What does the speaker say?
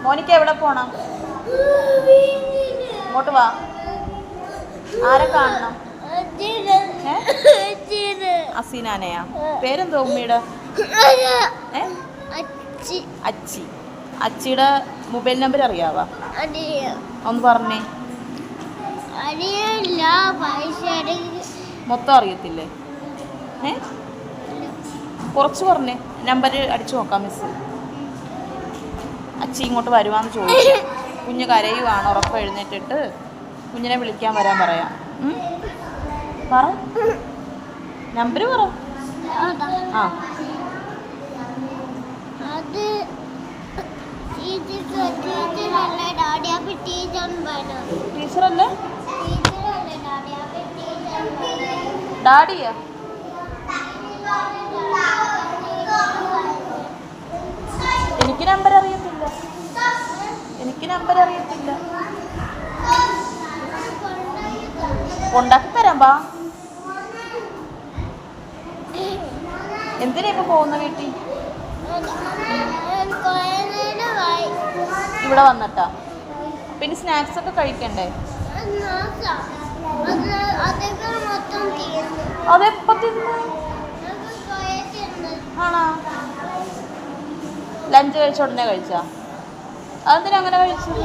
മോനിക്ക് എവിടെ പോണം? ഇങ്ങോട്ട് വാ. ആരെ കാണണം? അസീനാനെയാ? പേരെന്തോ ഉമ്മയുടെ? അച്ചി. അച്ചിയുടെ മൊബൈൽ നമ്പർ അറിയാവാ? ഒന്ന് പറഞ്ഞേ. മൊത്തം അറിയത്തില്ലേ? കുറച്ച് പറഞ്ഞേ. നമ്പർ അടിച്ചു നോക്കാം മിസ്. അച്ചി ഇങ്ങോട്ട് വരുവാന്ന് ചോദിച്ചു. കുഞ്ഞ് കരയുവാണ്. ഉറപ്പ് എഴുന്നേറ്റിട്ട് കുഞ്ഞിനെ വിളിക്കാൻ വരാൻ പറയാം. പറ, നമ്പർ പറ. ആ, ടീച്ചറല്ലേ? ഡാഡിയാ? എനിക്ക് നമ്പർ അറിയത്തില്ല. കൊണ്ടാക്കി തരാം. വാ. എന്തിനാ ഇപ്പൊ പോകുന്ന വീട്ടിൽ? ഇവിടെ വന്നിട്ടാ? പിന്നെ സ്നാക്സ് ഒക്കെ കഴിക്കണ്ടേ? അതെപ്പോ തിന്ന്? ആണോ? ലഞ്ച് കഴിച്ച ഉടനെ കഴിച്ചാ? അതെന്തിനാ അങ്ങനെ കഴിച്ചത്?